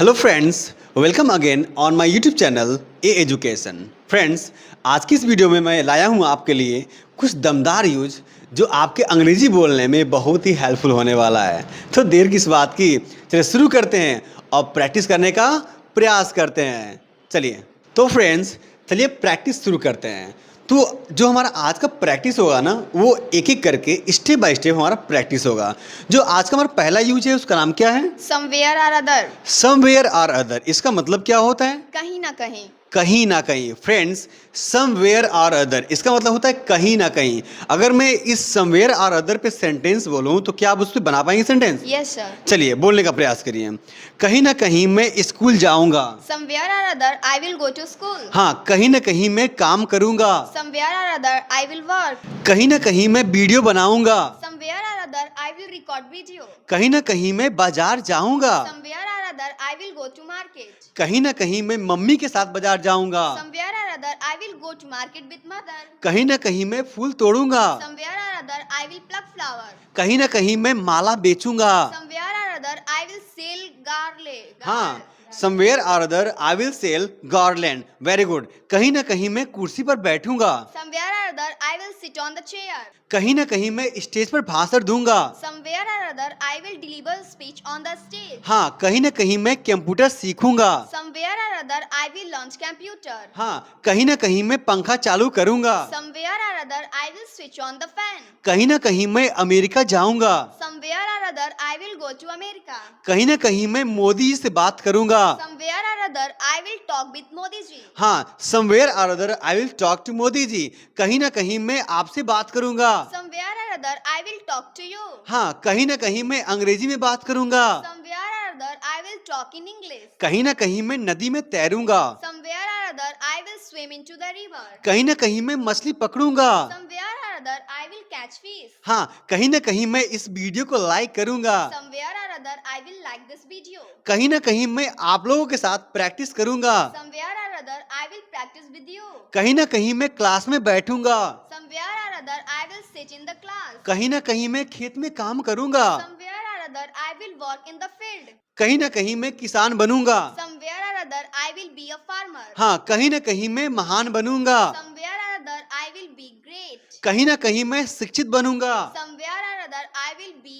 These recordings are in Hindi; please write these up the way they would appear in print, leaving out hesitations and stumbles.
Hello friends, welcome again on my YouTube channel A education. Friends, आज की इस वीडियो में मैं लाया हूँ आपके लिए कुछ दमदार यूज जो आपके अंग्रेजी बोलने में बहुत ही हेल्पफुल होने वाला है। तो देर किस बात की, चलिए शुरू करते हैं और प्रैक्टिस करने का प्रयास करते हैं। चलिए तो फ्रेंड्स, चलिए प्रैक्टिस शुरू करते हैं। तो जो हमारा आज का प्रैक्टिस होगा ना, वो एक एक करके स्टेप बाय स्टेप हमारा प्रैक्टिस होगा। जो आज का हमारा पहला यूज है उसका नाम क्या है? Somewhere or other. Somewhere or other. इसका मतलब क्या होता है? कहीं ना कहीं। कहीं ना कहीं। फ्रेंड्स, समवेयर आर अदर इसका मतलब होता है कहीं ना कहीं। अगर मैं इस समवेयर आर अदर पे सेंटेंस बोलूं तो क्या आप उस पर बना पाएंगे सेंटेंस? Yes sir. चलिए बोलने का प्रयास करिए। कहीं ना कहीं मैं स्कूल जाऊंगा। Somewhere or other I will go to school. हाँ, कहीं ना कहीं मैं काम करूंगा। Somewhere or other I will work. कहीं ना कहीं मैं वीडियो बनाऊंगा। Somewhere or other I will record video. कहीं ना कहीं मैं बाजार जाऊंगा। Somewhere or other I will go to market. कहीं ना कहीं मैं मम्मी के साथ बाजार जाऊंगा। Somewhere or other I will go to market with mother. कहीं ना कहीं मैं फूल तोड़ूंगा। Somewhere or other I will pluck flower. कहीं ना कहीं मैं माला बेचूंगा। Somewhere or other I will sell garland. हाँ, somewhere or other I will sell garland. Very good. कहीं ना कहीं मैं कुर्सी पर बैठूंगा। Somewhere or other I will sit on the chair. कहीं ना कहीं मैं स्टेज पर भाषण दूंगा। Somewhere or other, I will deliver speech on the stage. हाँ, कहीं ना कहीं मैं computer सीखूंगा। Somewhere or other, I will launch computer. हाँ, कहीं ना कहीं मैं पंखा चालू करूंगा। Somewhere or other, I will switch on the fan. कहीं ना कहीं मैं अमेरिका जाऊंगा। Somewhere or other, I will go to America. कहीं ना कहीं मैं मोदी जी से बात करूंगा। Somewhere or other, I will talk with Modi ji. हाँ, somewhere or other I will talk to Modi ji. कहीं ना कहीं मैं आपसे बात करूंगा। Somewhere or other, I will talk to you. हाँ, कहीं ना कहीं मैं अंग्रेजी में बात करूंगा। Somewhere or other, I will talk in English. कहीं ना कहीं मैं नदी में तैरूंगा। Somewhere or other, I will swim into the river. कहीं ना कहीं मैं मछली पकड़ूंगा। Somewhere or other, I will catch fish. हाँ, कहीं ना कहीं मैं इस वीडियो को लाइक करूंगा। Somewhere or other, I will like this video. कहीं ना कहीं मैं आप लोगों के साथ प्रैक्टिस करूंगा। Somewhere or other, I will practice with you. कहीं ना कहीं मैं क्लास में बैठूंगा। Somewhere or other, I will sit in the class. कहीं ना कहीं मैं खेत में काम करूंगा। Somewhere or other, I will work in the field. कहीं ना कहीं मैं किसान बनूंगा। Somewhere or other, I will be a farmer. हाँ, कहीं ना कहीं मैं महान बनूंगा। Somewhere or other, I will be great. कहीं ना कहीं मैं शिक्षित बनूंगा। Somewhere or other, I will be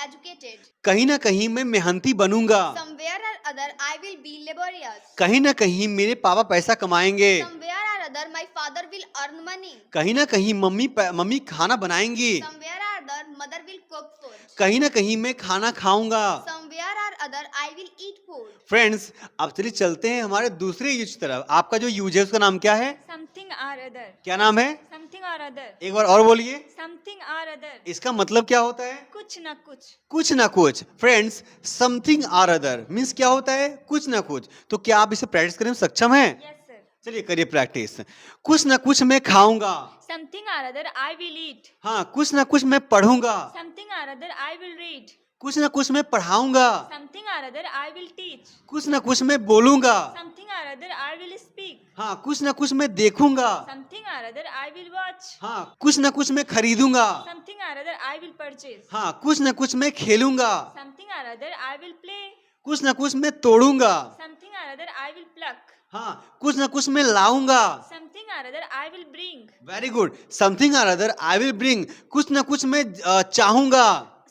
educated. कहीं ना कहीं मैं मेहनती बनूंगा। Somewhere or other, I will be laborious. कहीं ना कहीं मेरे पापा पैसा कमाएंगे। Somewhere or other, my father will earn money. कहीं ना कहीं मम्मी खाना बनाएंगी। Somewhere or other, mother will cook food. कहीं ना कहीं मैं खाना खाऊंगा। Somewhere or other, I will eat food. Friends, अब चलिए चलते हैं हमारे दूसरे यूज तरफ। आपका जो यूज है उसका नाम क्या है? Something or other. क्या नाम है? Something or other. एक बार और बोलिए। Something or other. इसका मतलब क्या होता है? कुछ न कुछ. कुछ ना कुछ। Friends, something or other means क्या होता है? कुछ ना कुछ। तो क्या आप इसे प्रैक्टिस करने में सक्षम हैं? Yes sir. चलिए करिए प्रैक्टिस। कुछ ना कुछ मैं खाऊंगा। Something or other I will eat. हाँ, कुछ ना कुछ मैं पढ़ूंगा। Something or other I will read. कुछ ना कुछ मैं पढ़ाऊंगा। Something or other I will teach. कुछ ना कुछ मैं बोलूंगा। Something or other I will speak. हाँ, कुछ ना कुछ मैं देखूंगा। Something or other I will watch. हाँ, कुछ ना कुछ मैं खरीदूंगा। Something or other I will purchase. हाँ, कुछ ना कुछ मैं खेलूंगा। Something or other I will play. कुछ ना कुछ मैं तोड़ूंगा। Something or other I will pluck. हाँ, कुछ ना कुछ मैं लाऊंगा। Something or other I will bring. Very good. Something or other I will bring. कुछ ना कुछ मैं चाहूंगा।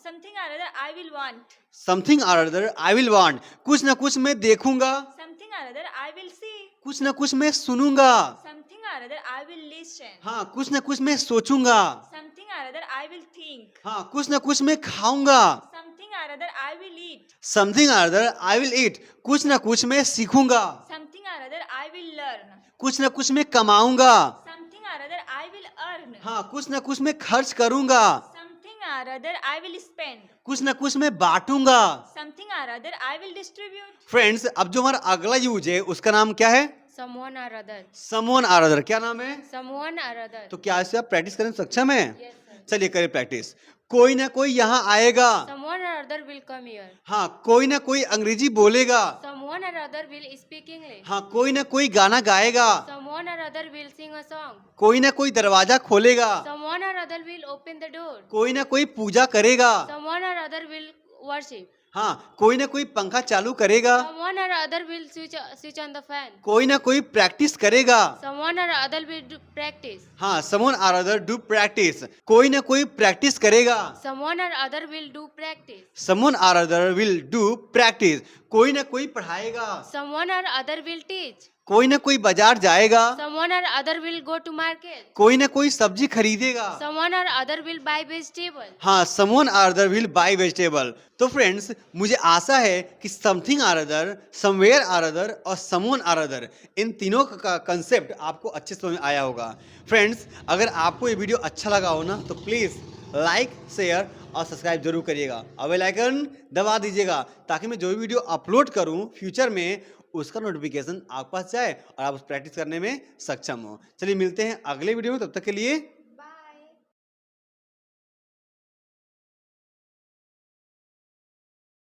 Something or other I will want. Something or other I will want. कुछ ना कुछ मैं देखूंगा। Something or other I will see. कुछ ना कुछ मैं सुनूंगा। Something or other I will listen. हाँ, कुछ ना कुछ मैं सोचूंगा। Something or other I will think. हाँ, कुछ ना कुछ मैं खाऊंगा। Something or other I will eat. Something or other I will eat. कुछ ना कुछ मैं सीखूंगा। Something or other I will learn. कुछ ना कुछ मैं कमाऊंगा। Something or other I will earn. हाँ, कुछ ना कुछ मैं खर्च करूंगा। Something or other I will spend. कुछ ना कुछ मैं बांटूंगा। Something or other I will distribute. Friends, अब जो हमारा अगला यूज है उसका नाम क्या है? Someone or other. Someone or other. क्या नाम है? Someone or other. तो क्या इसे आप प्रैक्टिस करने में सक्षम है? Yes sir. चलिए करिए प्रैक्टिस। कोई ना कोई यहाँ आएगा। Someone or other will come here. हाँ, कोई ना कोई अंग्रेजी बोलेगा। Someone or other will speak English. हाँ, कोई ना कोई गाना गाएगा। Someone or other will sing a song. कोई ना कोई दरवाजा खोलेगा। Someone or other will open the door. कोई ना कोई पूजा करेगा। Someone or other will worship. हाँ, कोई ना कोई पंखा चालू करेगा। Someone Someone or other will switch on the fan. कोई ना कोई प्रैक्टिस करेगा। Someone or other will do practice. हाँ, someone or other do practice, कोई ना कोई प्रैक्टिस करेगा। Someone or other will do practice. someone or other will do practice, कोई ना कोई पढ़ाएगा। Someone or other will teach. कोई ना कोई बाजार जाएगा। Someone or other will go to market. कोई ना कोई सब्जी खरीदेगा। Someone or other will buy vegetable. हाँ, someone or other will buy vegetable। तो फ्रेंड्स, मुझे आशा है कि something or other, somewhere or other और someone or other इन तीनों का कंसेप्ट आपको अच्छे समझ में आया होगा। फ्रेंड्स, अगर आपको ये वीडियो अच्छा लगा हो ना तो प्लीज़ लाइक, शेयर और सब्सक्राइब जरूर करिएगा और बेल आइकन दबा दीजिएगा ताकि मैं जो भी वीडियो अपलोड करूं फ्यूचर में उसका नोटिफिकेशन आप पास जाए और आप उस प्रैक्टिस करने में सक्षम हो। चलिए मिलते हैं अगले वीडियो में, तब तक के लिए